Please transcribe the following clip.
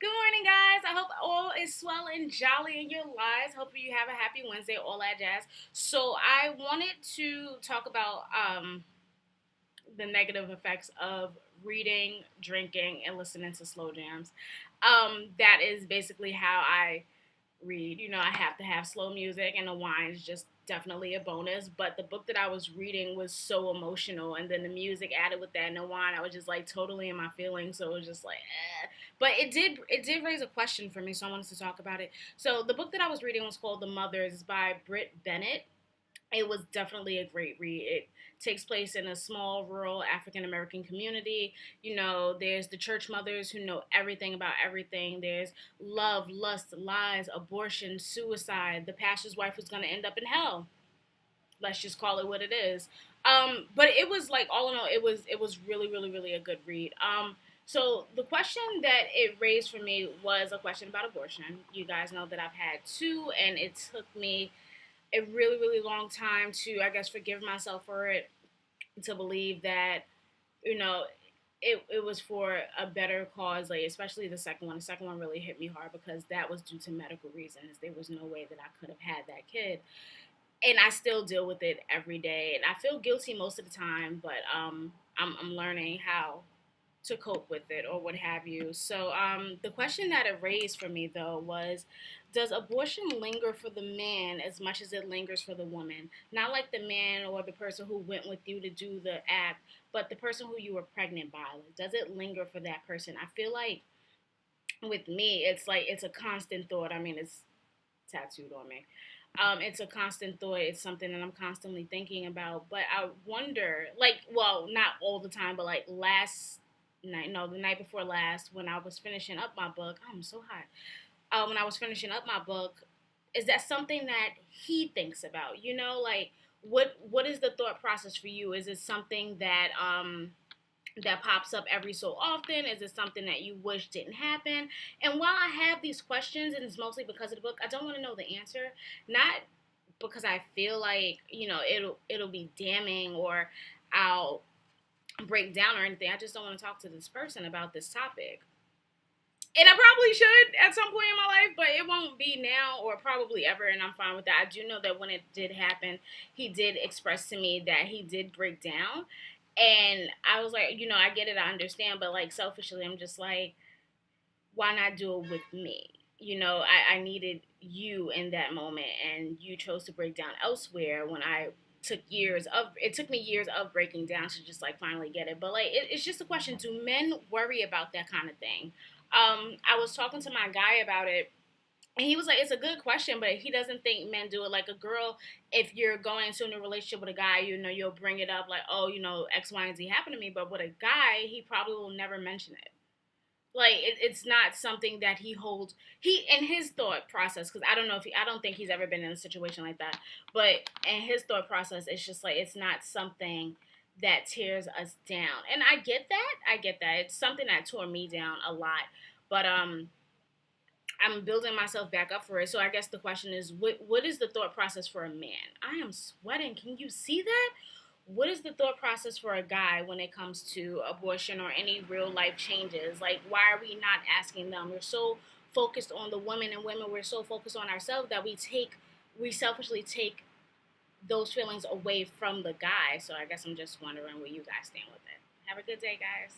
Good morning, guys. I hope all is swell and jolly in your lives. Hope you have a happy Wednesday, all that jazz. So, I wanted to talk about the negative effects of reading, drinking, and listening to slow jams. That is basically how I read. I have to have slow music, and the wine is just definitely a bonus. But the book that I was reading was so emotional, and then the music added with that and the wine, I was just like totally in my feelings. So it was just like, eh. But it did raise a question for me, so I wanted to talk about it. So the book that I was reading was called The Mothers by Britt Bennett. It was definitely a great read. It takes place in a small rural African American community. There's the church mothers who know everything about everything. There's love, lust, lies, abortion, suicide, the pastor's wife who's going to end up in hell. Let's just call it what it is. But it was like all in all, it was really, really, really a good read. So the question that it raised for me was a question about abortion. You guys know that I've had two, and it took me a really, really long time to, I guess, forgive myself for it, to believe that, you know, it was for a better cause, like especially the second one. The second one really hit me hard because that was due to medical reasons. There was no way that I could have had that kid. And I still deal with it every day. And I feel guilty most of the time, but I'm learning how to cope with it or what have you. So the question that it raised for me though was, does abortion linger for the man as much as it lingers for the woman? Not like the man or the person who went with you to do the act, but the person who you were pregnant by. Like, does it linger for that person? I feel like with me, it's like it's a constant thought. I mean, it's tattooed on me. It's a constant thought. It's something that I'm constantly thinking about. But I wonder, like, well, not all the time, but like last night, no, the night before last, when I was finishing up my book, I'm so hot. When I was finishing up my book, is that something that he thinks about? Like what is the thought process for you? Is it something that pops up every so often? Is it something that you wish didn't happen? And while I have these questions, and it's mostly because of the book, I don't want to know the answer. Not because I feel like it'll be damning or I'll break down or anything. I just don't want to talk to this person about this topic. And I probably should at some point in my life, but it won't be now or probably ever, and I'm fine with that. I do know that when it did happen, he did express to me that he did break down. And I was like, I get it, I understand, but like selfishly, I'm just like, why not do it with me? I needed you in that moment, and you chose to break down elsewhere when it took me years of breaking down to just like finally get it. But like it's just a question, do men worry about that kind of thing? I was talking to my guy about it, and he was like, it's a good question, but he doesn't think men do it. Like a girl, if you're going into a new relationship with a guy, you'll bring it up like, oh, X, Y, and Z happened to me. But with a guy, he probably will never mention it. Like it's not something that he holds. He in his thought process, because I don't think he's ever been in a situation like that. But in his thought process, it's just like it's not something that tears us down. And I get that. I get that. It's something that tore me down a lot. But I'm building myself back up for it. So I guess the question is, what is the thought process for a man? I am sweating. Can you see that? What is the thought process for a guy when it comes to abortion or any real life changes? Like, why are we not asking them? We're so focused on the women, and women, we're so focused on ourselves that we selfishly take those feelings away from the guy. So I guess I'm just wondering where you guys stand with it. Have a good day, guys.